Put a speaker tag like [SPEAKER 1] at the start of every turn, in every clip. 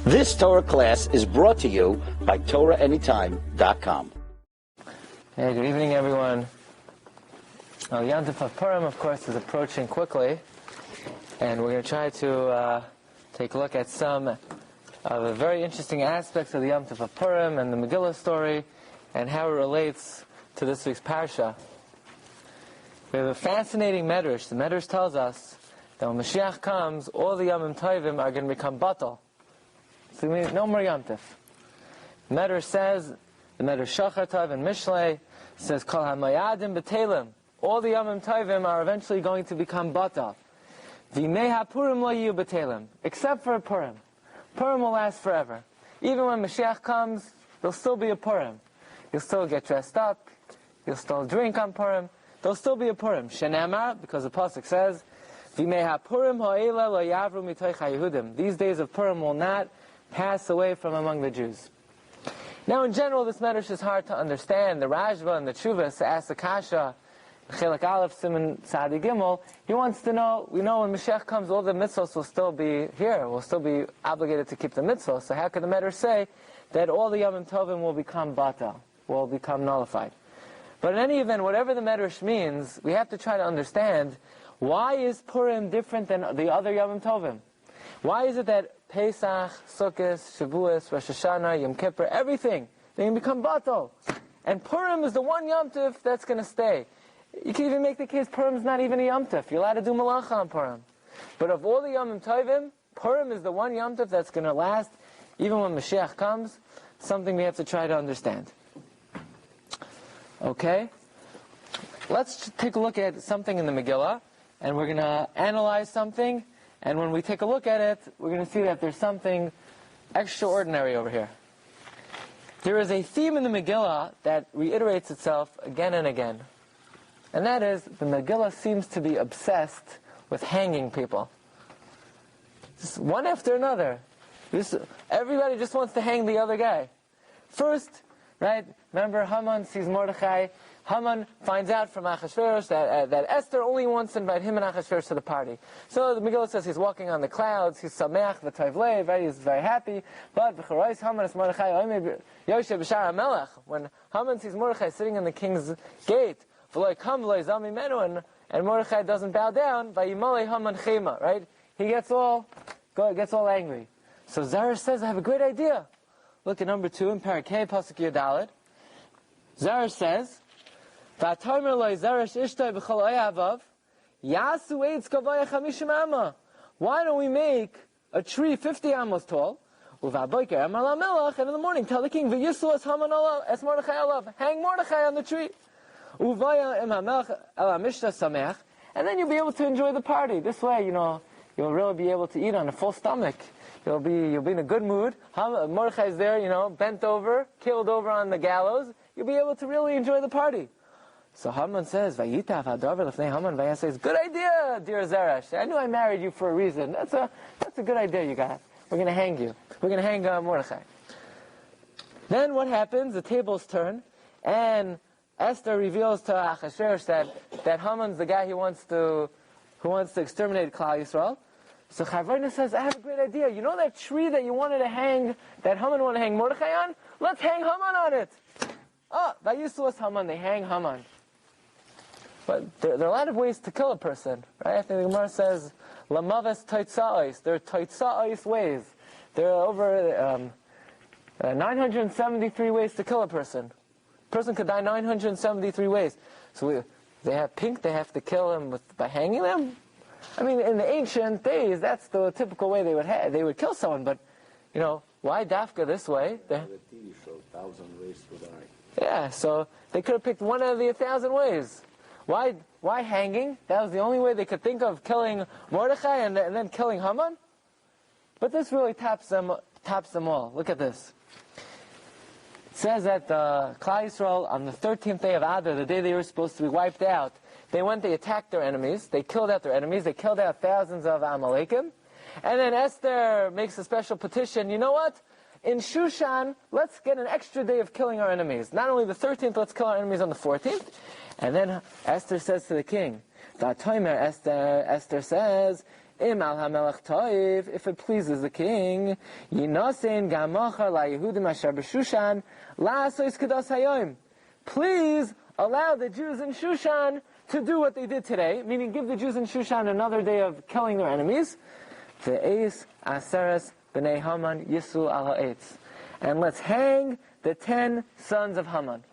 [SPEAKER 1] This Torah class is brought to you by TorahAnytime.com.
[SPEAKER 2] Hey, good evening, everyone. Now, the Yom Tov of Purim, of course, is approaching quickly, and we're going to try to take a look at some of the very interesting aspects of the Yom Tov of Purim and the Megillah story, and how it relates to this week's Parsha. We have a fascinating medrash. The medrash tells us that when Mashiach comes, all the Yomim Tovim are going to become batal. So we mean no more Yom Tov. The medrash says, the medrash Shachar Tov and Mishlei says, Kol HaMayadim B'Telim. All the Yomim Tovim are eventually going to become batal. V'mei HaPurim lo yiyu B'Telim. Except for Purim. Purim will last forever. Even when Mashiach comes, there'll still be a Purim. You'll still get dressed up. You'll still drink on Purim. There'll still be a Purim. Shenamar, because the pasuk says, V'mei HaPurim ha'ela lo yavru mitoich haYehudim. These days of Purim will not pass away from among the Jews. Now, in general, this medrash is hard to understand. The Rashba and the Tshuvas ask the Kasha, Chelek Aleph, Siman Tzadi Gimel. He wants to know, we know when Mashiach comes, all the mitzvos will still be here. We'll still be obligated to keep the mitzvos. So how could the medrash say that all the Yomim Tovim will become batal, will become nullified? But in any event, whatever the medrash means, we have to try to understand, why is Purim different than the other Yomim Tovim? Why is it that Pesach, Sukkot, Shavuos, Rosh Hashanah, Yom Kippur, everything, they can become batal? And Purim is the one Yom Tov that's going to stay. You can even make the case Purim is not even a Yom Tov. You're allowed to do Malacha on Purim. But of all the Yomim Tovim, Purim is the one Yom Tov that's going to last, even when Mashiach comes. Something we have to try to understand. Okay? Let's take a look at something in the Megillah, and we're going to analyze something, and when we take a look at it, we're going to see that there's something extraordinary over here. There is a theme in the Megillah that reiterates itself again and again. And that is, the Megillah seems to be obsessed with hanging people. Just one after another. Everybody just wants to hang the other guy. First, right, remember Haman sees Mordechai. Haman finds out from Achashverosh that Esther only wants to invite him and Achashverosh to the party. So the Megillah says he's walking on the clouds, he's sameach v'tov lev, right, he's very happy. But v'charois Haman es Mordechai oimei Yoshe b'shar HaMelech. When Haman sees Mordechai sitting in the king's gate, v'loi kam v'loi zami menu, and Mordechai doesn't bow down, v'yimolei Haman chema, right? He gets all angry. So Zara says, I have a great idea. Look at number 2 in Parakeh, Pasuk Yadalit. Zara says, V'atomer loy Zeresh ishtoi b'chol oyavav, yasu eitz kavaya chamishim amma. Why don't we make a tree 50 amos tall? Uvaboiker amar lamelach, and in the morning tell the king, v'yisu es Haman es Mordechai alav, hang Mordechai on the tree. Uvaya im hamelach el hamishta sameach, and then you'll be able to enjoy the party. This way, you'll really be able to eat on a full stomach. You'll be in a good mood. Mordechai's there, bent over, killed over on the gallows. You'll be able to really enjoy the party. So Haman says, "Vayitav hadavar lefnei Haman." Vayas says, "Good idea, dear Zeresh. I knew I married you for a reason. That's a good idea you got. We're going to hang you. We're going to hang Mordechai." Then what happens? The tables turn, and Esther reveals to Achashverosh that Haman's the guy who wants to exterminate Klal Yisrael. So Chavrina says, I have a great idea. You know that tree that you wanted to hang, that Haman wanted to hang Mordechai on? Let's hang Haman on it. Oh, Vayisu es Haman. They hang Haman. But there are a lot of ways to kill a person, right? I think the Gemara says, Lamaves toitza'os. There are toitza'os ways. There are over 973 ways to kill a person. A person could die 973 ways. So they have they have to kill him by hanging them? I mean, in the ancient days, that's the typical way they would kill someone. But, why dafka this way?
[SPEAKER 3] The TV show, 1,000 Ways to Die.
[SPEAKER 2] Yeah, so they could have picked one of the 1,000 ways. Why hanging? That was the only way they could think of killing Mordechai and then killing Haman. But this really tops them all. Look at this. It says that Klal Yisrael, on the 13th day of Adar, the day they were supposed to be wiped out, they attacked their enemies, they killed out their enemies, they killed out thousands of Amalekim, and then Esther makes a special petition, you know what? In Shushan, let's get an extra day of killing our enemies. Not only the 13th, let's kill our enemies on the 14th. And then Esther says to the king, Esther says, Im al hamelech toiv, if it pleases the king, yinosein gamocha la Yehudim asher b'Shushan la'asos kedos hayom. Please allow the Jews in Shushan to do what they did today, meaning give the Jews in Shushan another day of killing their enemies. Ve'eis aseres b'nei Haman yisu al ha'etz. And let's hang the 10 sons of Haman.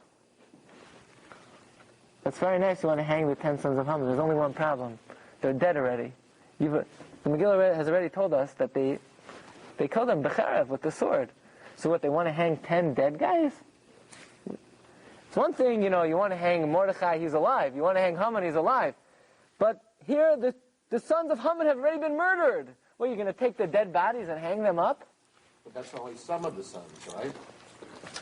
[SPEAKER 2] That's very nice, you want to hang the 10 sons of Haman. There's only one problem. They're dead already. The Megillah has already told us that they killed them b'cherev, with the sword. So what, they want to hang 10 dead guys? It's one thing, you want to hang Mordechai, he's alive. You want to hang Haman, he's alive. But here, the sons of Haman have already been murdered. Well, you're going to take the dead bodies and hang them up?
[SPEAKER 3] But that's only some of the sons, right?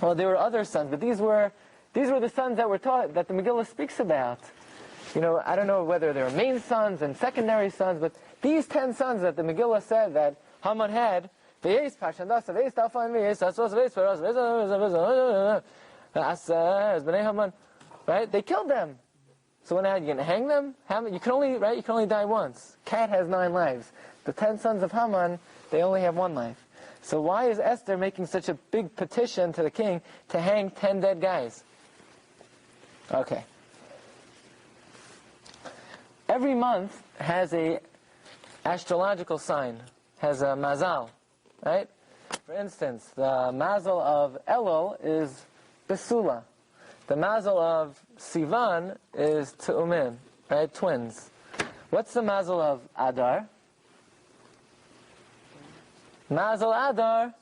[SPEAKER 2] Well, there were other sons, but these were the sons that were taught, that the Megillah speaks about. I don't know whether they were main sons and secondary sons, but these 10 sons that the Megillah said that Haman had, Beis, Parsha, Beis, Tafan, Beis, Asos, Beis, Bnei Haman, right? They killed them. So now you're going to hang them? You can only die once. Cat has 9 lives. The 10 sons of Haman, they only have 1 life. So why is Esther making such a big petition to the king to hang 10 dead guys? Okay. Every month has a astrological sign, has a mazal, right? For instance, the mazal of Elul is Besula. The mazal of Sivan is Te'umin, right? Twins. What's the mazal of Adar? Mazal Adar.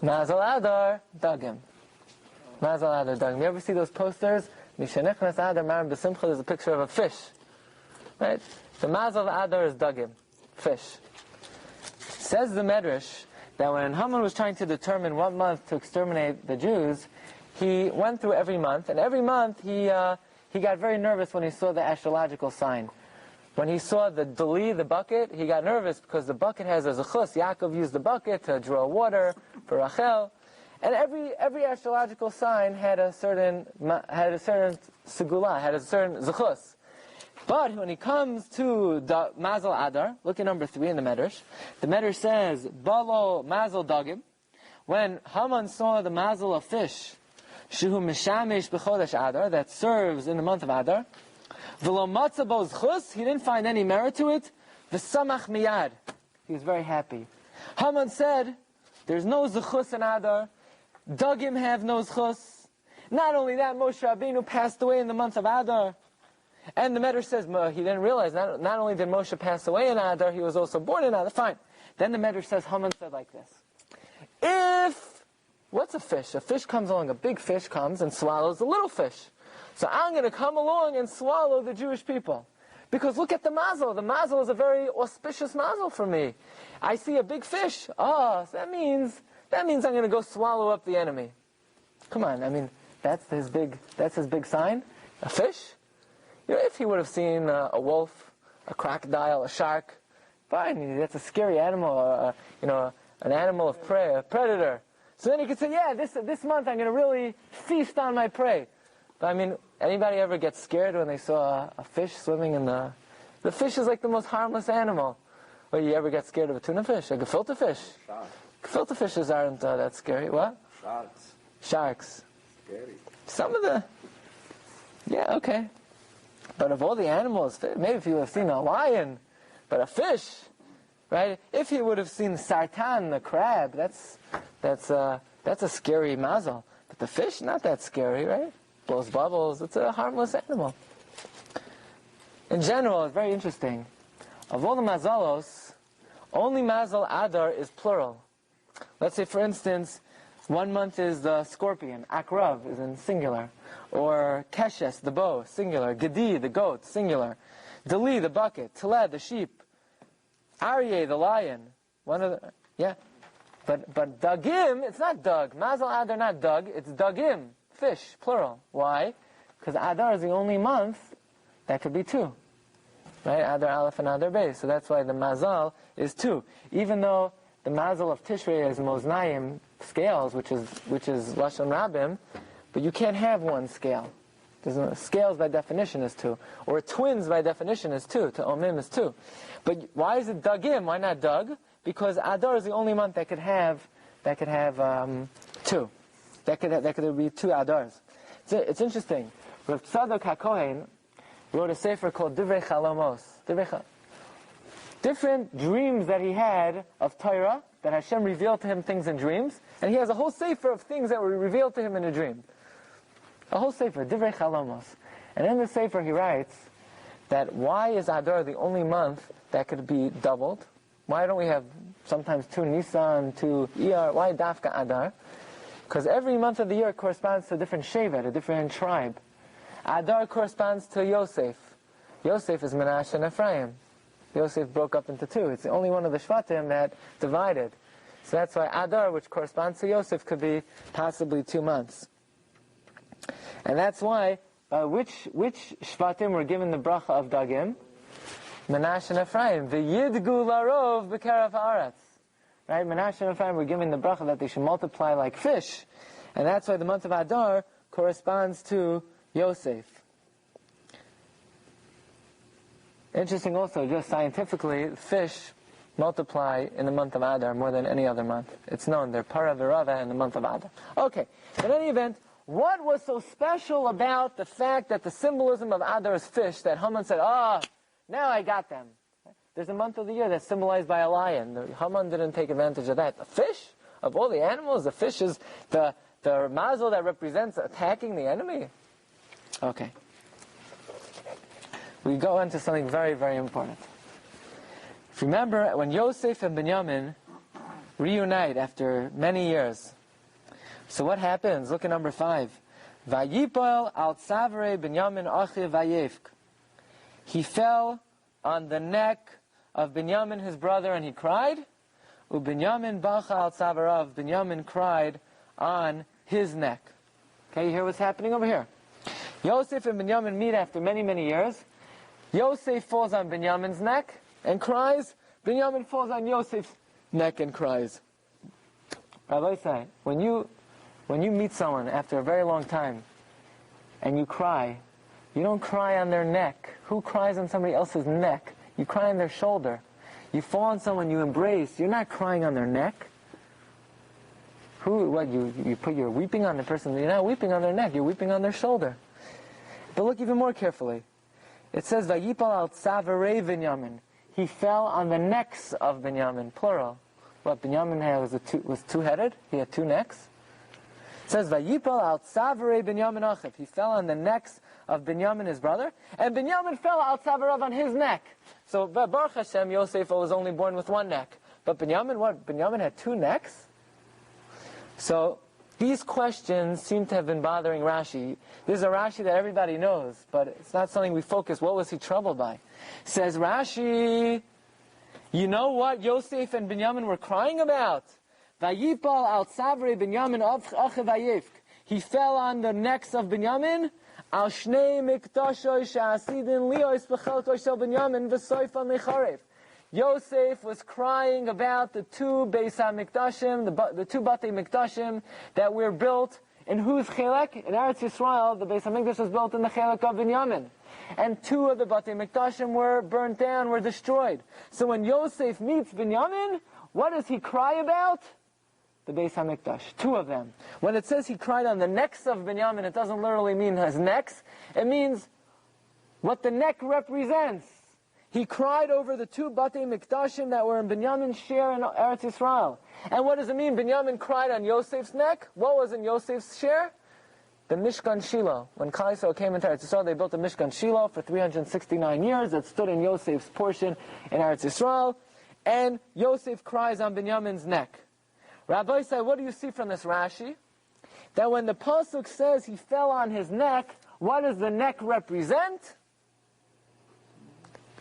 [SPEAKER 2] Mazal Adar Dagim. Mazal Adar Dagim. You ever see those posters? Mishanichnas Adar Marim B'Simcha. There's a picture of a fish, right? The Mazal Adar is Dagim, fish. Says the Medrash that when Haman was trying to determine what month to exterminate the Jews, he went through every month, and every month he got very nervous when he saw the astrological sign. When he saw the dali, the bucket, he got nervous because the bucket has a zechus. Yaakov used the bucket to draw water for Rachel, and every astrological sign had a certain segula, had a certain zechus. But when he comes to the Mazal Adar, look at number 3 in the Medrash. The Medrash says, Balo Mazal Dagim. When Haman saw the Mazal of fish, Shehu Mishamesh B'chodesh Adar, that serves in the month of Adar, V'lo Matza Bo Zchus, he didn't find any merit to it, V'samach Miyad, he was very happy. Haman said, there's no Zchus in Adar, Dagim have no Zchus. Not only that, Moshe Rabbeinu passed away in the month of Adar. And the Medrash says, he didn't realize, not only did Moshe pass away in Adar, he was also born in Adar. Fine. Then the Medrash says, Haman said like this. What's a fish? A fish comes along, a big fish comes and swallows a little fish. So I'm going to come along and swallow the Jewish people. Because look at the mazel. The mazel is a very auspicious mazel for me. I see a big fish. So that means I'm going to go swallow up the enemy. Come on, that's his big sign. A fish? If he would have seen a wolf, a crocodile, a shark, fine, that's a scary animal, an animal of prey, a predator. So then he could say, this month I'm going to really feast on my prey. But anybody ever get scared when they saw a fish swimming in the fish is like the most harmless animal. Or you ever get scared of a tuna fish, a gefilte fish?
[SPEAKER 3] Sharks.
[SPEAKER 2] Gefilte fishes aren't that scary. What? Sharks.
[SPEAKER 3] Scary.
[SPEAKER 2] Some of the... Yeah, okay. But of all the animals, maybe if you would have seen a lion, but a fish, right? If you would have seen sartan, the crab, that's a scary mazel. But the fish, not that scary, right? Blows bubbles. It's a harmless animal. In general, it's very interesting. Of all the mazalos, only mazal adar is plural. Let's say, for instance, 1 month is the scorpion, akrav is in singular, or keshes, the bow, singular, gedi, the goat, singular, dali, the bucket, teled, the sheep, aryeh, the lion, but dagim, it's not dug, mazal adar, not dug, it's dagim, fish, plural. Why? Because adar is the only month that could be 2, right? Adar aleph and adar beis, so that's why the mazal is 2, even though the mazal of Tishrei is moznayim, scales, which is Lashon Rabim, but you can't have 1 scale. Scales by definition is 2. Or twins by definition is 2. To omim is 2. But why is it dagim? Why not dug? Because Adar is the only month that could have 2. That could be 2 Adars. It's interesting. Rav Tzadok HaKohen wrote a sefer called Divrei Chalomos. Different dreams that he had of Torah, that Hashem revealed to him things in dreams, and he has a whole sefer of things that were revealed to him in a dream. A whole sefer, Divrei Chalomos. And in the sefer he writes that why is Adar the only month that could be doubled? Why don't we have sometimes 2 Nisan, 2 Iyar? Why Dafka Adar? Because every month of the year corresponds to a different shevet, a different tribe. Adar corresponds to Yosef. Yosef is Menashe and Ephraim. Yosef broke up into 2. It's the only one of the Shvatim that divided. So that's why Adar, which corresponds to Yosef, could be possibly 2 months. And that's why, which Shvatim were given the bracha of Dagim? Menashe and Ephraim. V'yidgu larov b'karav haaretz. Right? Menashe and Ephraim were given the bracha that they should multiply like fish. And that's why the month of Adar corresponds to Yosef. Interesting also, just scientifically, fish multiply in the month of Adar more than any other month. It's known, they're para v'rava in the month of Adar. Okay, in any event, what was so special about the fact that the symbolism of Adar is fish that Haman said, now I got them? There's a month of the year that's symbolized by a lion. Haman didn't take advantage of that. A fish? Of all the animals, the fish is the mazel that represents attacking the enemy? Okay. We go into something very, very important. If you remember, when Yosef and Binyamin reunite after many years, so what happens? Look at number 5. Vayipol al tzavre Binyamin achiv vayevk. He fell on the neck of Binyamin, his brother, and he cried. Binyamin bacha al tzavarav. Binyamin cried on his neck. Okay, you hear what's happening over here? Yosef and Binyamin meet after many, many years. Yosef falls on Binyamin's neck and cries. Binyamin falls on Yosef's neck and cries. Rabbi say, when you meet someone after a very long time and you cry, you don't cry on their neck. Who cries on somebody else's neck? You cry on their shoulder. You fall on someone you embrace. You're not crying on their neck. You're weeping on the person. You're not weeping on their neck. You're weeping on their shoulder. But look even more carefully. It says, Vayipal al tzavarei Binyamin. He fell on the necks of Binyamin, plural. What, Binyamin was 2-headed? He had 2 necks? It says, Vayipal al tzavarei Binyamin achiv. He fell on the necks of Binyamin, his brother, and Binyamin fell al tzavarav on his neck. So, Baruch Hashem, Yosef was only born with 1 neck. But Binyamin, what? Binyamin had 2 necks? So, these questions seem to have been bothering Rashi. This is a Rashi that everybody knows, but it's not something we focus. What was he troubled by? Says Rashi, you know what Yosef and Binyamin were crying about? Vayipal al tzavre Binyamin achiv vayevk. He fell on the necks of Binyamin. Al shnei mikdashoy she'asidin lios b'chelkoi shel Binyamin v'soifan lecharev. Yosef was crying about the 2 Beis HaMikdashim, the 2 Batei Mikdashim that were built in whose chelek? In Eretz Yisrael, the Beis HaMikdash was built in the chelek of Binyamin. And 2 of the Batei Mikdashim were burnt down, were destroyed. So when Yosef meets Binyamin, what does he cry about? The Beis HaMikdash. 2 of them. When it says he cried on the necks of Binyamin, it doesn't literally mean his necks. It means what the neck represents. He cried over the 2 Batei Mikdashim that were in Binyamin's share in Eretz Yisrael. And what does it mean? Binyamin cried on Yosef's neck. What was in Yosef's share? The Mishkan Shiloh. When Klal Yisrael came into Eretz Yisrael, they built the Mishkan Shiloh for 369 years. It stood in Yosef's portion in Eretz Yisrael. And Yosef cries on Binyamin's neck. Rabbi said, what do you see from this Rashi? That when the Pasuk says he fell on his neck, what does the neck represent?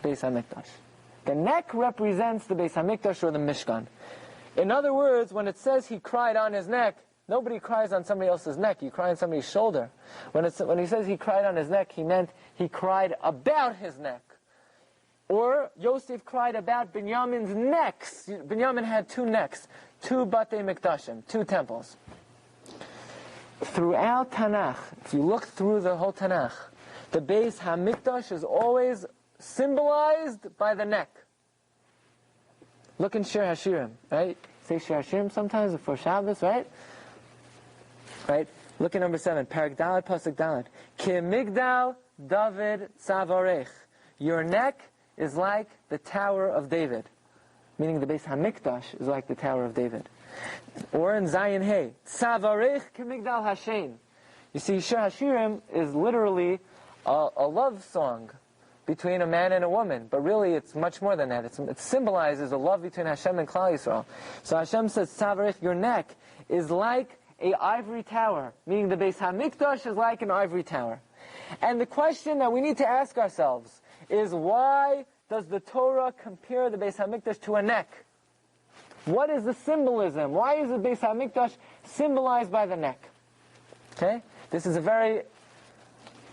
[SPEAKER 2] Beis HaMikdash. The neck represents the Beis HaMikdash or the Mishkan. In other words, when it says he cried on his neck, nobody cries on somebody else's neck. You cry on somebody's shoulder. When he says he cried on his neck, he meant he cried about his neck. Or Yosef cried about Binyamin's necks. Binyamin had 2 necks, 2 Batei Mikdashim, 2 temples. throughout Tanakh, if you look through the whole Tanakh, the Beis Hamikdash is always symbolized by the neck. Look in Shir HaShiurim, right? Say Shir HaShiurim sometimes before Shabbos, right? Right? Look at number 7, Parak Daled, Pasuk Daled. Ki Migdal David Tzavarech. Your neck is like the Tower of David. Meaning the Beis Hamikdash is like the Tower of David. Or in Zayin Hey, Tzavarech Ki Migdal Hashem. You see, Shir HaShiurim is literally a love song between a man and a woman, but really it's much more than that. It symbolizes a love between Hashem and Klal Yisrael. So Hashem says, Tzavarech, your neck is like a ivory tower, meaning the Beis Hamikdash is like an ivory tower. And the question that we need to ask ourselves is, why does the Torah compare the Beis Hamikdash to a neck? What is the symbolism? Why is the Beis Hamikdash symbolized by the neck? Okay? This is a very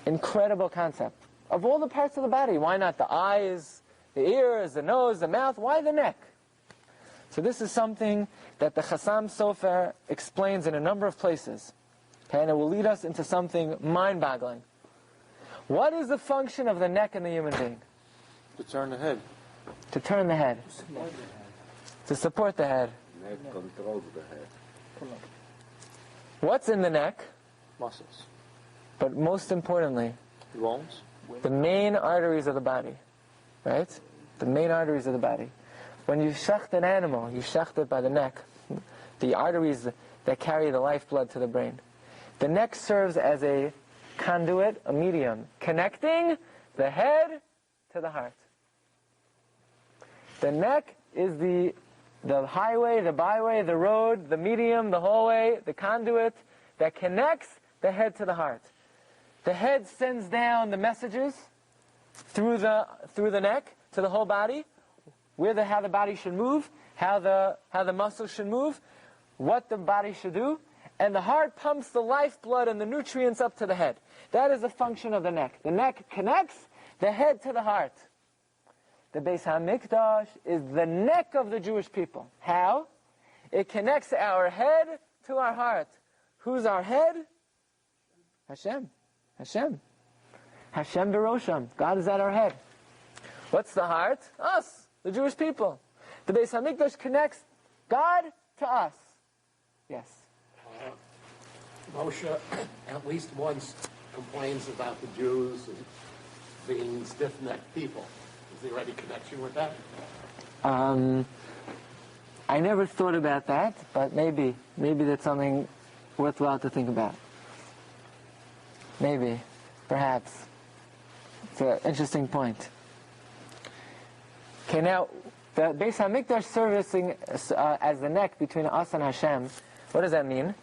[SPEAKER 2] incredible concept. Of all the parts of the body, why not the eyes, the ears, the nose, the mouth? Why the neck? So this is something that the Chassam Sofer explains in a number of places. Okay, and it will lead us into something mind-boggling. What is the function of the neck in the human being?
[SPEAKER 3] To turn the head.
[SPEAKER 2] To turn the head. To support the head.
[SPEAKER 3] Neck controls the head.
[SPEAKER 2] What's in the neck?
[SPEAKER 3] Muscles.
[SPEAKER 2] But most importantly,
[SPEAKER 3] Bones.
[SPEAKER 2] the main arteries of the body. Right? The main arteries of the body. When you shecht an animal, you shecht it by the neck. The arteries that carry the lifeblood to the brain. The neck serves as a conduit, a medium, connecting the head to the heart. The neck is the highway, the byway, the road, the medium, the hallway, the conduit that connects the head to the heart. The head sends down the messages through the neck to the whole body, how the body should move, how the muscles should move, what the body should do, and the heart pumps the lifeblood and the nutrients up to the head. That is the function of the neck. The neck connects the head to the heart. The Beis Hamikdash is the neck of the Jewish people. How? It connects our head to our heart. Who's our head? Hashem. Hashem. Hashem Berosham. God is at our head. What's the heart? Us, the Jewish people. The Beis Hamikdash connects God to us. Yes.
[SPEAKER 3] Moshe at least once complains about the Jews and being stiff-necked people. Is there any connection with that?
[SPEAKER 2] I never thought about that, but maybe that's something worthwhile to think about. Maybe, perhaps. It's an interesting point. Okay, now, the Beis Hamikdash servicing as the neck between us and Hashem, what does that mean?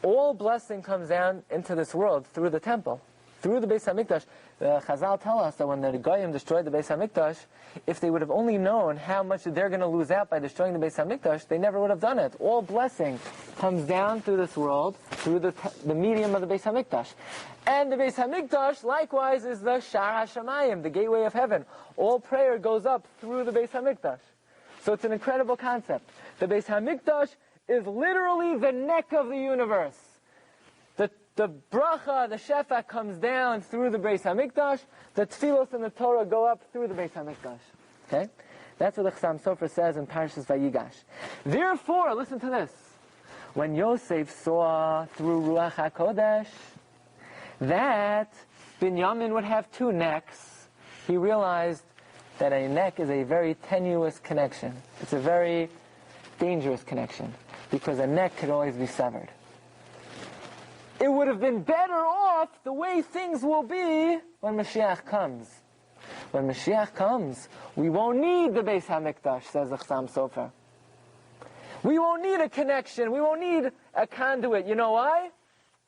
[SPEAKER 2] All blessing comes down into this world through the temple, through the Beis Hamikdash. The Chazal tell us that when the Goyim destroyed the Beis Hamikdash, if they would have only known how much they're going to lose out by destroying the Beis Hamikdash, they never would have done it. All blessing comes down through this world, through the medium of the Beis Hamikdash. And the Beis Hamikdash, likewise, is the Shar HaShamayim, the gateway of heaven. All prayer goes up through the Beis Hamikdash. So it's an incredible concept. The Beis Hamikdash is literally the neck of the universe. The bracha, the shefa comes down through the Beis Hamikdash. The tefillos and the Torah go up through the Beis Hamikdash. Okay? That's what the Chassam Sofer says in Parshas Vayigash. Therefore, listen to this. When Yosef saw through Ruach HaKodesh that Binyamin would have two necks, he realized that a neck is a very tenuous connection. It's a very dangerous connection, because a neck could always be severed. It would have been better off the way things will be when Mashiach comes. When Mashiach comes, we won't need the Beis HaMikdash, says the Chassam Sofer. We won't need a connection. We won't need a conduit. You know why?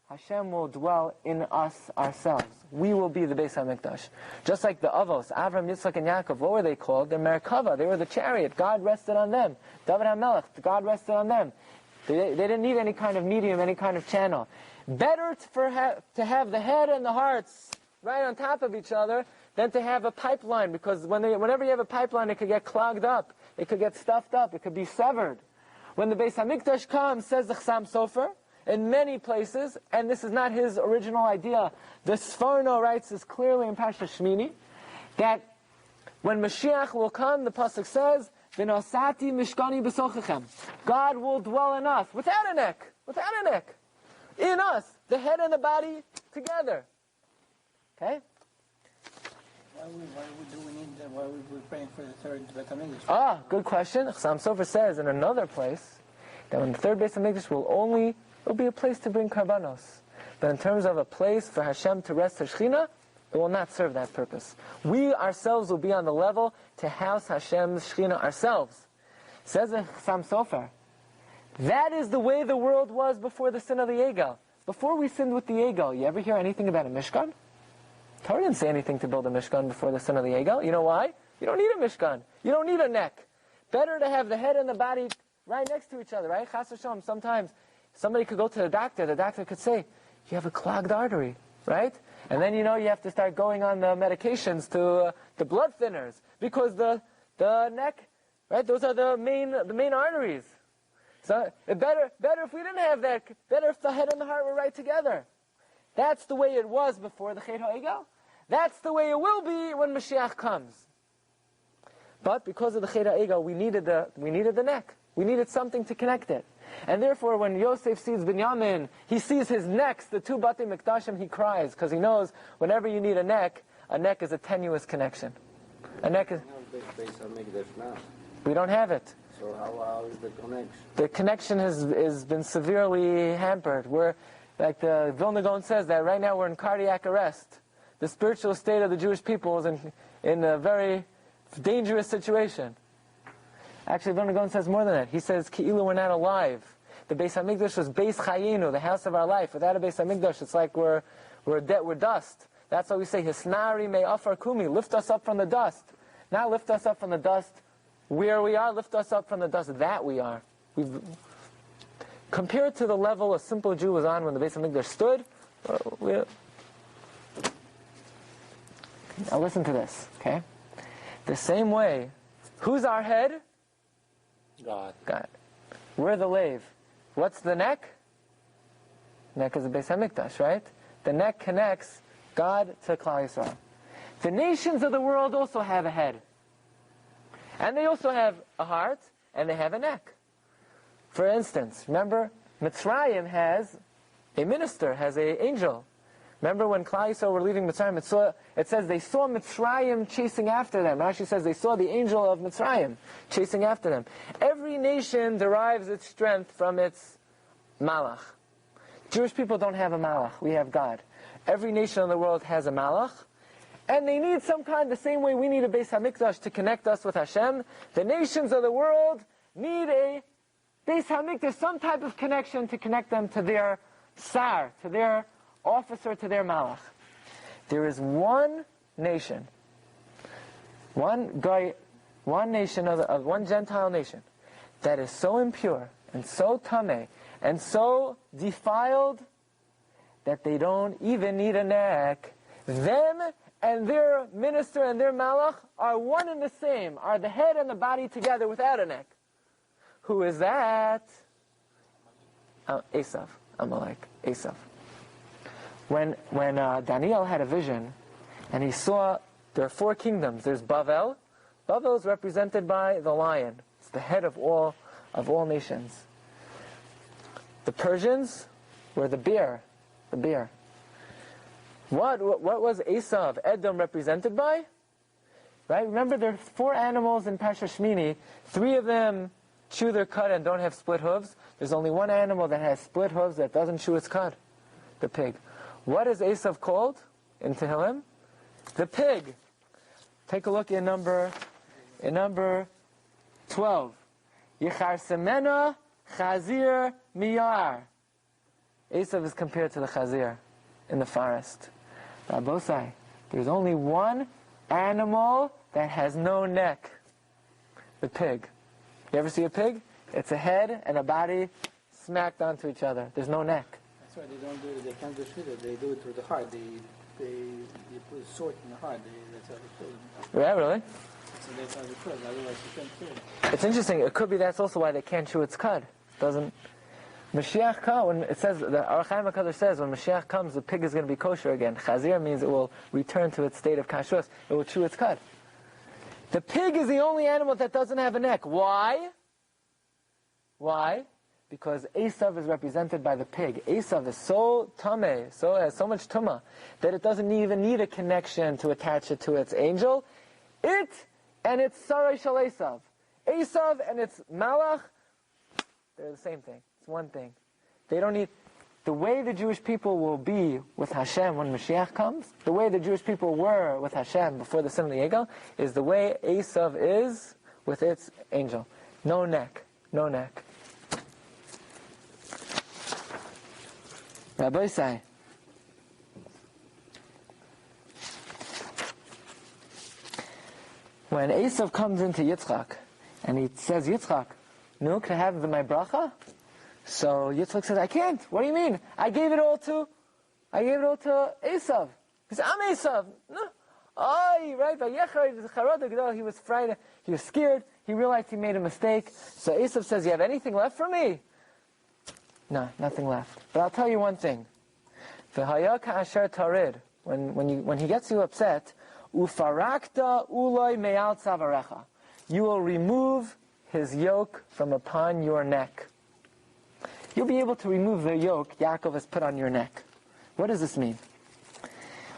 [SPEAKER 2] Hashem will dwell in us ourselves. We will be the Beis HaMikdash. Just like the Avos, Avram, Yitzchak, and Yaakov, what were they called? The Merkava. They were the chariot. God rested on them. David HaMelech, God rested on them. They didn't need any kind of medium, any kind of channel. Better to have the head and the hearts right on top of each other than to have a pipeline, because whenever you have a pipeline, it could get clogged up. It could get stuffed up. It could be severed. When the Beis HaMikdash comes, says the Chassam Sofer, in many places, and this is not his original idea. The Sforno writes this clearly in Parshas Shmini, that when Mashiach will come, the pasuk says, "V'nosati mishkani b'sochechem." God will dwell in us without a neck, in us, the head and the body together. Okay.
[SPEAKER 4] Why would we praying for the third Beit HaMikdash?
[SPEAKER 2] Good question. Chassam Sofer says in another place that when the third Beis HaMikdash it'll be a place to bring karbanos. But in terms of a place for Hashem to rest His Shechina, it will not serve that purpose. We ourselves will be on the level to house Hashem's Shechina ourselves. Says Chassam Sofer, that is the way the world was before the sin of the Egel. Before we sinned with the Egel, you ever hear anything about a Mishkan? Torah didn't say anything to build a Mishkan before the sin of the Egel. You know why? You don't need a Mishkan. You don't need a neck. Better to have the head and the body right next to each other, right? Chas v'shalom, sometimes somebody could go to the doctor could say, you have a clogged artery, right? And then you have to start going on the medications to the blood thinners, because the neck, right, those are the main arteries. So better if we didn't have that, better if the head and the heart were right together. That's the way it was before the Chet HaEgel. That's the way it will be when Mashiach comes. But because of the Chet HaEgel, we needed the neck. We needed something to connect it. And therefore, when Yosef sees Binyamin, he sees his necks, the two Batei Mikdashim, he cries, because he knows whenever you need a neck is a tenuous connection. A neck is... We don't have it.
[SPEAKER 4] So how is the connection?
[SPEAKER 2] The connection has been severely hampered. We're, like the Vilna Gaon says, that right now we're in cardiac arrest. The spiritual state of the Jewish people is in a very dangerous situation. Actually, Vilna Gaon says more than that. He says, Ki'ilu, we're not alive. The Beis HaMikdash was Beis Chayinu, the house of our life. Without a Beis HaMikdash, it's like we're dust. That's why we say, Hisnari me afar kumi, lift us up from the dust. Not lift us up from the dust where we are, lift us up from the dust that we are. Compared to the level a simple Jew was on when the Beis HaMikdash stood, now listen to this, okay? The same way, who's our head?
[SPEAKER 4] God.
[SPEAKER 2] We're the lave. What's the neck? Neck is the Beis HaMikdash, right? The neck connects God to Klal Yisrael. The nations of the world also have a head. And they also have a heart, and they have a neck. For instance, remember, Mitzrayim has a minister, has an angel. Remember when Klal Yisrael were leaving Mitzrayim, it says they saw Mitzrayim chasing after them. Rashi says they saw the angel of Mitzrayim chasing after them. Every nation derives its strength from its malach. Jewish people don't have a malach. We have God. Every nation in the world has a malach. And they need the same way we need a Beis HaMikdash to connect us with Hashem. The nations of the world need a Beis HaMikdash, some type of connection to connect them to their sar, to their officer, to their malach. There is one nation, one Gentile nation, that is so impure and so tameh and so defiled that they don't even need a neck. Them and their minister and their malach are one and the same, are the head and the body together without a neck. Who is that? Esav. Amalek. Esav. When Daniel had a vision, and he saw there are 4 kingdoms. There's Bavel. Bavel is represented by the lion. It's the head of all nations. The Persians were the bear. The bear. What was Esav, Edom, represented by? Right? Remember, there are 4 animals in Parshas Shmini. 3 of them chew their cud and don't have split hooves. There's only one animal that has split hooves that doesn't chew its cud. The pig. What is Esav called in Tehillim? The pig. Take a look in number 12. Yicharsemena chazir miyar. Esav is compared to the chazir in the forest. Rabosai, there's only one animal that has no neck. The pig. You ever see a pig? It's a head and a body smacked onto each other. There's no neck.
[SPEAKER 4] That's why they can't do shit. They do it through the heart. They put a sword in the heart. That's how they kill them.
[SPEAKER 2] Yeah, really?
[SPEAKER 4] So that's how they kill. Otherwise you can't kill them.
[SPEAKER 2] It's interesting. It could be that's also why they can't chew its cud. Doesn't. Mashiach comes, when it says, the Aruch Chaim HaKadosh says, when Mashiach comes, the pig is going to be kosher again. Chazir means it will return to its state of kashrus. It will chew its cud. The pig is the only animal that doesn't have a neck. Why? Why? Because Esav is represented by the pig. Esav is so tameh, has so much tumah, that it doesn't even need a connection to attach it to its angel. It and its sarai shel Esav. Esav and its malach, they're the same thing. It's one thing. They don't need... The way the Jewish people will be with Hashem when Mashiach comes, the way the Jewish people were with Hashem before the sin of the Egel, is the way Esav is with its angel. No neck. No neck. Rabbi say, when Esav comes into Yitzchak, and he says, Yitzchak, no, can I have my bracha? So Yitzchak says, I can't. What do you mean? I gave it all to Esav. He said, I'm Esav. No. Oh, right. He was frightened. He was scared. He realized he made a mistake. So Esav says, you have anything left for me? No, nothing left. But I'll tell you one thing. When he gets you upset, ufarakta uloi me'al tzavarecha. You will remove his yoke from upon your neck. You'll be able to remove the yoke Yaakov has put on your neck. What does this mean?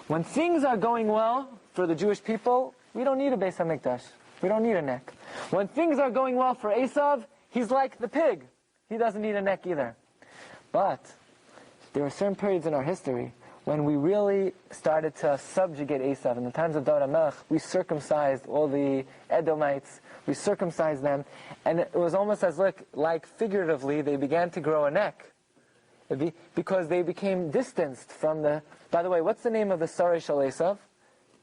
[SPEAKER 2] When things are going well for the Jewish people, we don't need a Beis Hamikdash. We don't need a neck. When things are going well for Esav, he's like the pig. He doesn't need a neck either. But there are certain periods in our history when we really started to subjugate Esav. In the times of David HaMelech, we circumcised all the Edomites. We circumcised them, and it was almost as like figuratively, they began to grow a neck. Because they became distanced from the... By the way, what's the name of the Sarai Shel Esav?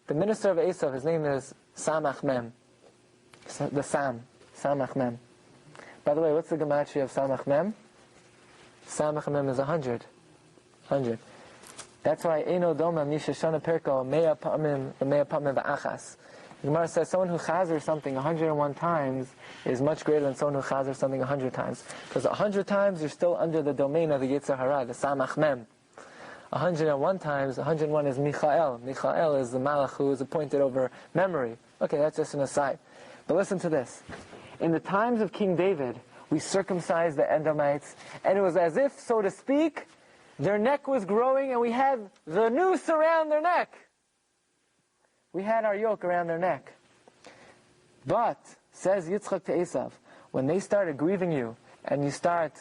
[SPEAKER 2] The minister of Esav, his name is Samach Mem. The Samach Mem. By the way, what's the gematria of Samach Mem? Samach Mem is 100. 100. That's why Eino Doma Misha Shana Perko Mea Pamim V'achas. The Gemara says someone who chazer something 101 times is much greater than someone who chazer something 100 times. Because 100 times you're still under the domain of the Yetzer Hara, the Samach Mem. 101 times, 101 is Michael. Michael is the Malach who is appointed over memory. Okay, that's just an aside. But listen to this. In the times of King David, we circumcised the Edomites, and it was as if, so to speak, their neck was growing and we had the noose around their neck. We had our yoke around their neck. But, says Yitzchak to Esav, when they started grieving you, and you start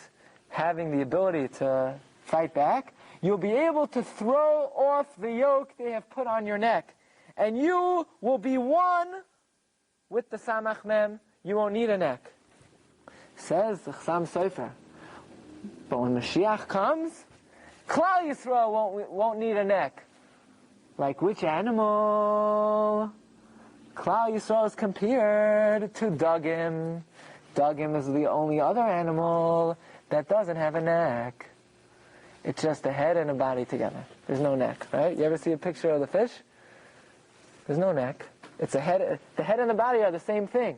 [SPEAKER 2] having the ability to fight back, you'll be able to throw off the yoke they have put on your neck. And you will be one with the Samach Mem. You won't need a neck. Says the Chassam Sofer. But when Mashiach comes, Klal Yisrael won't need a neck. Like which animal? Klal Yisrael is compared to Dagim. Dagim is the only other animal that doesn't have a neck. It's just a head and a body together. There's no neck, right? You ever see a picture of the fish? There's no neck. It's a head. The head and the body are the same thing.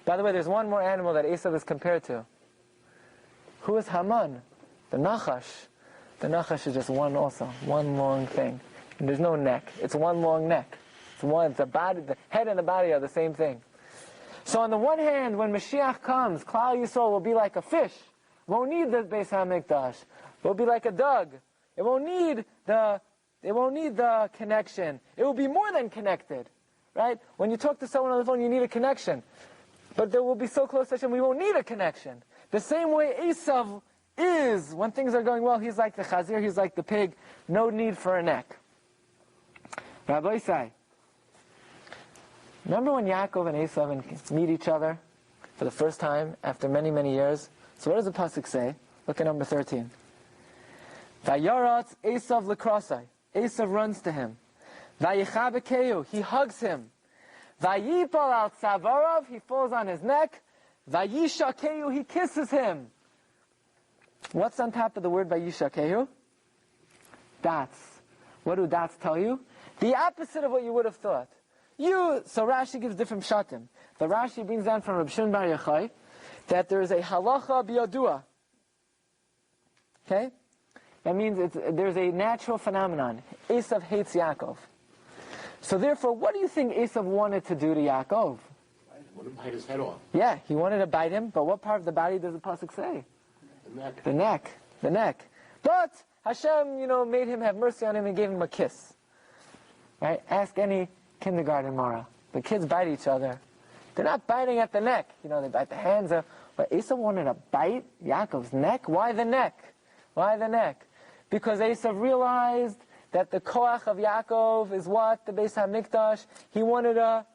[SPEAKER 2] By the way, there's one more animal that Esav is compared to. Who is Haman? The Nachash. The Nachash is just one long thing. And there's no neck. It's one long neck. It's the body, the head and the body are the same thing. So on the one hand, when Mashiach comes, Klal Yisrael will be like a fish. Won't need the Beis Hamikdash. It will be like a dog. It won't need the connection. It will be more than connected. Right? When you talk to someone on the phone, you need a connection. But they will be so close to Hashem, we won't need a connection. The same way Esav is, when things are going well, he's like the chazir, he's like the pig. No need for a neck. Rabbi say, remember when Yaakov and Esav meet each other for the first time after many, many years? So what does the pasuk say? Look at number 13. Vayaratz Esav lekrasai. Esav runs to him. Vayichabekeyu. He hugs him. Vayipal al tzavarav. He falls on his neck. Vayishakeyu. He kisses him. What's on top of the word Vayishakeyu? Dots. What do dots tell you? The opposite of what you would have thought. So Rashi gives different pshatim. The Rashi brings down from Reb Shimon Bar Yochai that there is a halacha biyadua. Okay? That means there's a natural phenomenon. Esav hates Yaakov. So therefore, what do you think Esav wanted to do to Yaakov?
[SPEAKER 3] He wanted to bite his head off.
[SPEAKER 2] Yeah, he wanted to bite him, but what part of the body does the pasuk say?
[SPEAKER 3] The neck.
[SPEAKER 2] The neck. The neck. But Hashem, made him have mercy on him and gave him a kiss. Right? Ask any kindergarten Mara. The kids bite each other. They're not biting at the neck. They bite the hands. But Esav wanted to bite Yaakov's neck. Why the neck? Why the neck? Because Esav realized that the koach of Yaakov is what? The Beis Hamikdash. He wanted to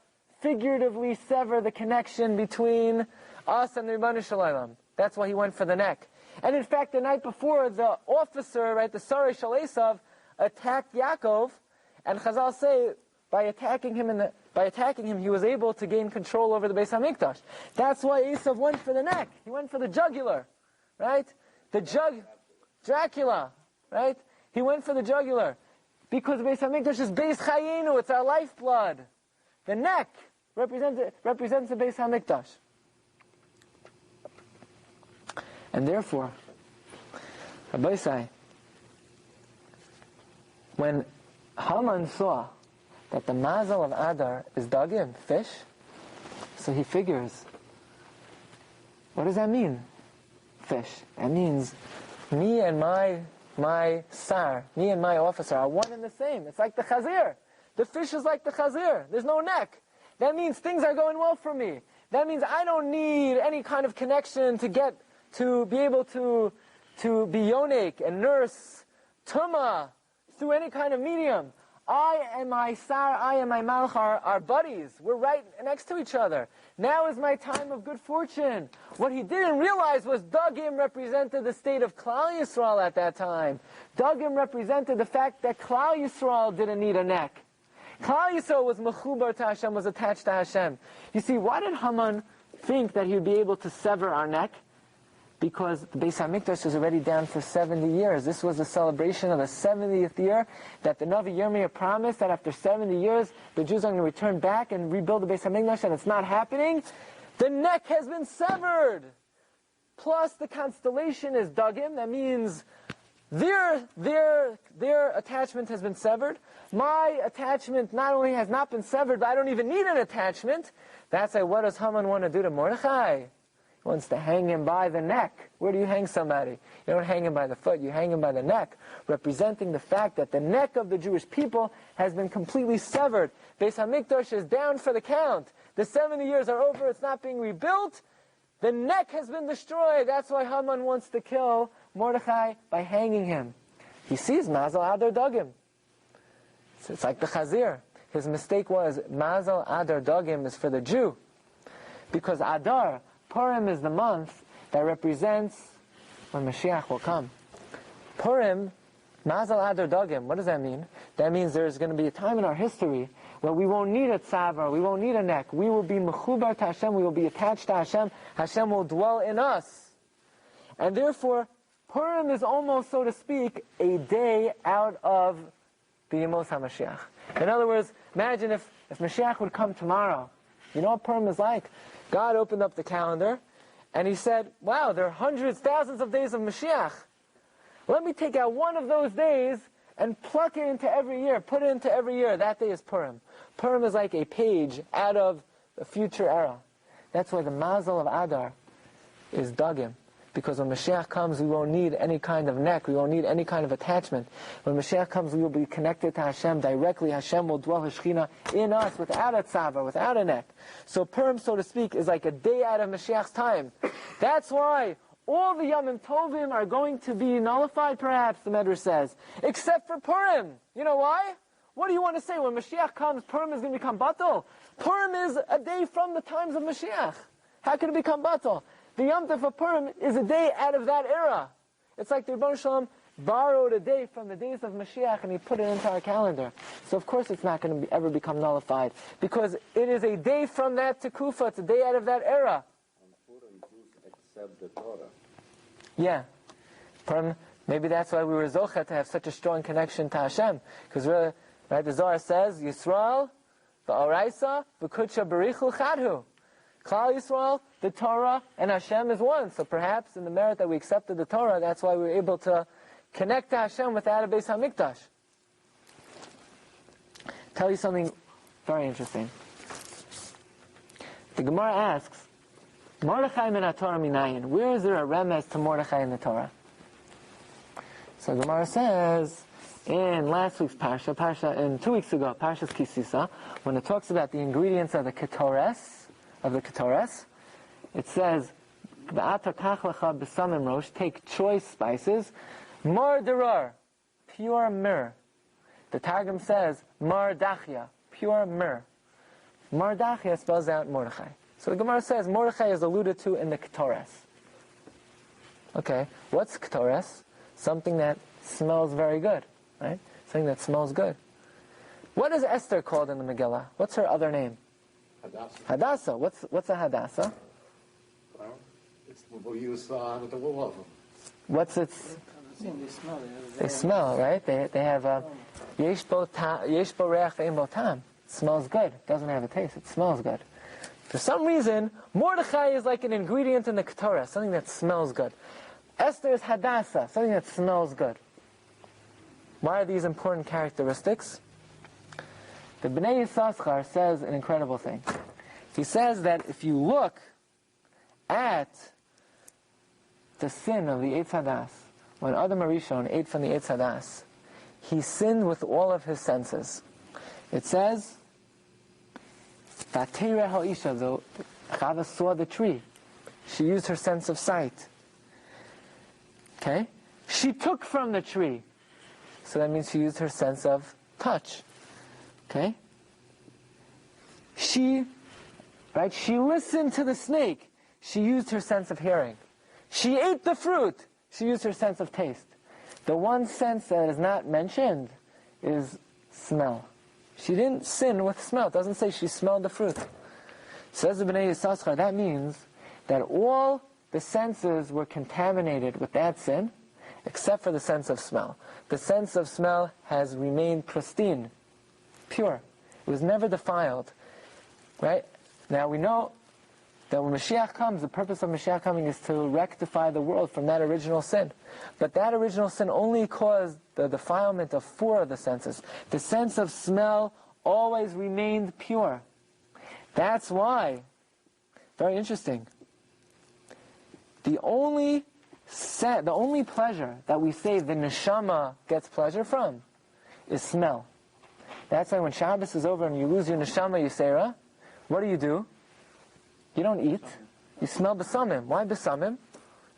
[SPEAKER 2] figuratively sever the connection between us and the Ribbon Shalom. That's why he went for the neck. And in fact, the night before, the officer, right, the Sarei Shal Esav, attacked Yaakov, and Chazal say, by attacking him, he was able to gain control over the Beis Hamikdash. That's why Esav went for the neck. He went for the jugular, right? Dracula, right? He went for the jugular. Because Beis Hamikdash is Beis Chayenu, it's our lifeblood. The neck represents the Beis Hamikdash. And therefore, Rabbi say, when Haman saw that the mazel of Adar is dagim, fish, so he figures, what does that mean? Fish. That means me and my sar, me and my officer are one and the same. It's like the chazir. The fish is like the chazir. There's no neck. That means things are going well for me. That means I don't need any kind of connection to be able to be yonik and nurse tuma through any kind of medium. I and my sar, I and my malach are buddies. We're right next to each other. Now is my time of good fortune. What he didn't realize was Dagim represented the state of Klal Yisrael at that time. Dagim represented the fact that Klal Yisrael didn't need a neck. Klal Yisrael was mechubar to Hashem, was attached to Hashem. You see, why did Haman think that he would be able to sever our neck? Because the Beis Hamikdash was already down for 70 years. This was the celebration of the 70th year that the Navi Yirmiyah promised that after 70 years the Jews are going to return back and rebuild the Beis Hamikdash, and it's not happening. The neck has been severed. Plus the constellation is Dagim. That means their attachment has been severed. My attachment not only has not been severed, but I don't even need an attachment. That's why, what does Haman want to do to Mordechai? Wants to hang him by the neck. Where do you hang somebody? You don't hang him by the foot, you hang him by the neck, representing the fact that the neck of the Jewish people has been completely severed. Beis Hamikdash is down for the count. The 70 years are over, it's not being rebuilt. The neck has been destroyed. That's why Haman wants to kill Mordechai by hanging him. He sees Mazel Adar Dagim. It's like the Chazir. His mistake was Mazel Adar Dagim is for the Jew. Because Adar, Purim, is the month that represents when Mashiach will come. Purim, Mazel Adar Dagim, what does that mean? That means there's going to be a time in our history where we won't need a tzavar, we won't need a neck. We will be mechubar to Hashem, we will be attached to Hashem. Hashem will dwell in us. And therefore, Purim is almost, so to speak, a day out of the Yemos HaMashiach. In other words, imagine if Mashiach would come tomorrow. You know what Purim is like? God opened up the calendar, and He said, wow, there are hundreds, thousands of days of Mashiach. Let me take out one of those days and pluck it into every year, put it into every year. That day is Purim. Purim is like a page out of the future era. That's why the Mazel of Adar is Dagim. Because when Mashiach comes, we won't need any kind of neck. We won't need any kind of attachment. When Mashiach comes, we will be connected to Hashem directly. Hashem will dwell His Shekhinah in us without a tzavar, without a neck. So Purim, so to speak, is like a day out of Mashiach's time. That's why all the Yamim Tovim are going to be nullified, perhaps, the Medrash says, except for Purim. You know why? What do you want to say? When Mashiach comes, Purim is going to become batal? Purim is a day from the times of Mashiach. How can it become batal? The Yom Tov of Purim is a day out of that era. It's like the Rebbeinu Shalom borrowed a day from the days of Mashiach and He put it into our calendar. So of course it's not going to ever become nullified, because it is a day from that Tekufa. It's a day out of that era.
[SPEAKER 5] And Purim Jews accept the Torah.
[SPEAKER 2] Yeah. Purim, maybe that's why we were Zocha to have such a strong connection to Hashem. Because right, the Zohar says, Yisrael, v'oraisa, v'kudsha berichu chadhu. Klal Yisrael, the Torah, and Hashem is one. So perhaps in the merit that we accepted the Torah, that's why we were able to connect to Hashem without a Beis Hamikdash. Tell you something very interesting. The Gemara asks, Mordechai min HaTorah minayin. Where is there a remez to Mordechai in the Torah? So the Gemara says, in last week's Parsha, in 2 weeks ago, Parshas Kisisa, when it talks about the ingredients of the ketores, it says, "V'ata kach lecha b'samim rosh," take choice spices, mar derar, pure myrrh. The Targum says, mar dachya, pure myrrh. Mar dachya spells out Mordechai. So the Gemara says Mordechai is alluded to in the ketores. Okay, what's ketores? Something that smells very good, right? Something that smells good. What is Esther called in the Megillah? What's her other name? Hadassah. What's a Hadassah?
[SPEAKER 3] Well, it's what you saw with the wool of them.
[SPEAKER 2] What's its?
[SPEAKER 4] They smell.
[SPEAKER 2] They smell, right? They have yesh bo reach ve'en bo tam. It smells good. It doesn't have a taste. It smells good. For some reason, Mordechai is like an ingredient in the Ketorah, something that smells good. Esther is Hadassah, something that smells good. Why are these important characteristics? The Bnei Yissaschar says an incredible thing. He says that if you look at the sin of the Eitz Hadas, when Adam Arishon ate from the Eitz Hadas, he sinned with all of his senses. It says, Vatera ha'isha, though Chava saw the tree. She used her sense of sight. Okay? She took from the tree. So that means she used her sense of touch. Okay? She listened to the snake. She used her sense of hearing. She ate the fruit. She used her sense of taste. The one sense that is not mentioned is smell. She didn't sin with smell. It doesn't say she smelled the fruit. Says the Bnei Yissaschar, that means that all the senses were contaminated with that sin, except for the sense of smell. The sense of smell has remained pristine, pure. It was never defiled. Right? Now we know that when Mashiach comes, the purpose of Mashiach coming is to rectify the world from that original sin. But that original sin only caused the defilement of 4 of the senses. The sense of smell always remained pure. That's why, very interesting, the only pleasure that we say the neshama gets pleasure from is smell. That's why when Shabbos is over and you lose your neshama yisera, what do? You don't eat. You smell besamim. Why besamim?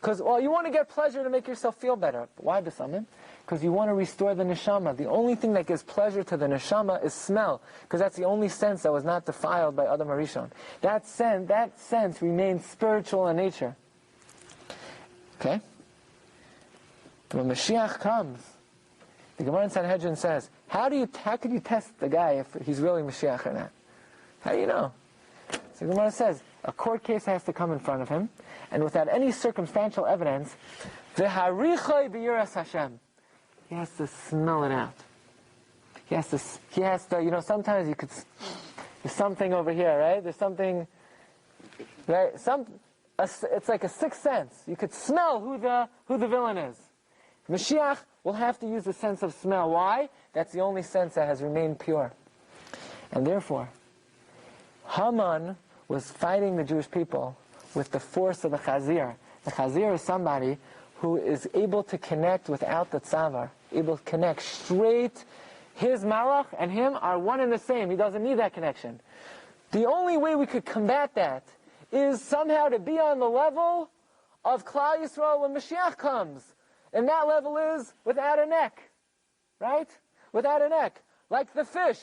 [SPEAKER 2] Because, you want to get pleasure to make yourself feel better. But why besamim? Because you want to restore the neshama. The only thing that gives pleasure to the neshama is smell. Because that's the only sense that was not defiled by Adam Arishon. That sense remains spiritual in nature. Okay? When Mashiach comes, the Gemara in Sanhedrin says, how could you test the guy if he's really Mashiach or not? How do you know? So the Gemara says, a court case has to come in front of him, and without any circumstantial evidence, v'harichai b'yiras Hashem. He has to smell it out. He has to, sometimes there's something over here, right? There's something, right? It's like a sixth sense. You could smell who the villain is. Mashiach will have to use the sense of smell. Why? That's the only sense that has remained pure. And therefore, Haman was fighting the Jewish people with the force of the Chazir. The Chazir is somebody who is able to connect without the tzavar, able to connect straight. His malach and him are one and the same. He doesn't need that connection. The only way we could combat that is somehow to be on the level of Klal Yisrael when Mashiach comes. And that level is without a neck. Right? Without a neck. Like the fish.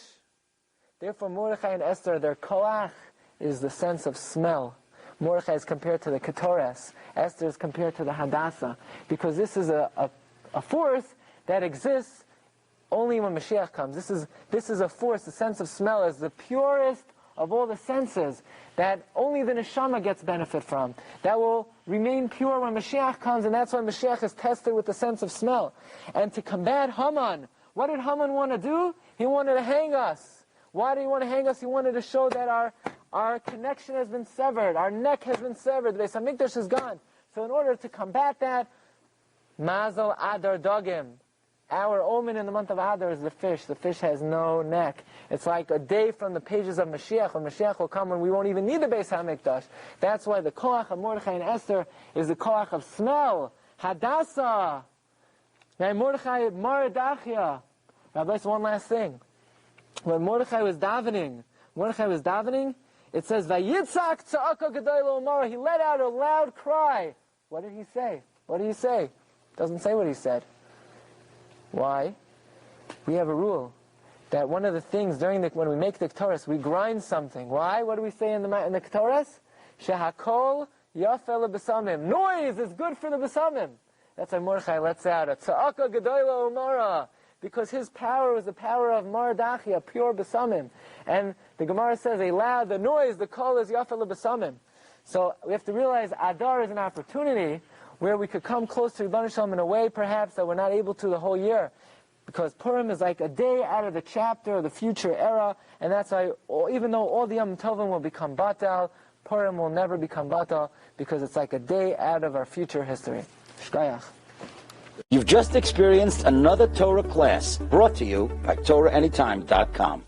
[SPEAKER 2] Therefore, Mordechai and Esther, their koach is the sense of smell. Mordechai is compared to the ketores. Esther is compared to the Hadassah. Because this is a force that exists only when Mashiach comes. This is a force, the sense of smell is the purest of all the senses that only the neshama gets benefit from. That will remain pure when Mashiach comes, and that's why Mashiach is tested with the sense of smell. And to combat Haman, what did Haman want to do? He wanted to hang us. Why did he want to hang us? He wanted to show that Our connection has been severed. Our neck has been severed. The Beis Hamikdash is gone. So in order to combat that, Mazel Adar Dogim. Our omen in the month of Adar is the fish. The fish has no neck. It's like a day from the pages of Mashiach, when Mashiach will come when we won't even need the Beis Hamikdash. That's why the koach of Mordechai and Esther is the koach of smell. Hadassah. Now Mordechai, Maradachia. Rabbi, one last thing. When Mordechai was davening, it says, Vayitzak tza'aka gedayla umara. He let out a loud cry. What did he say? What did he say? Doesn't say what he said. Why? We have a rule that one of the things when we make the Ketores, we grind something. Why? What do we say in the Ketores? Shehakol yafel besamim. Noise is good for the besamim. That's why Mordechai lets out a tza'aka gedayla umara. Because his power was the power of Maradachia, pure besamim. And the Gemara says, the noise, the call is yafel besamim. So we have to realize Adar is an opportunity where we could come close to Rebbeinu Shalom in a way perhaps that we're not able to the whole year. Because Purim is like a day out of the chapter of the future era, and that's why even though all the Yom Tovim will become Batal, Purim will never become Batal, because it's like a day out of our future history. Shkayach.
[SPEAKER 1] You've just experienced another Torah class brought to you by TorahAnytime.com.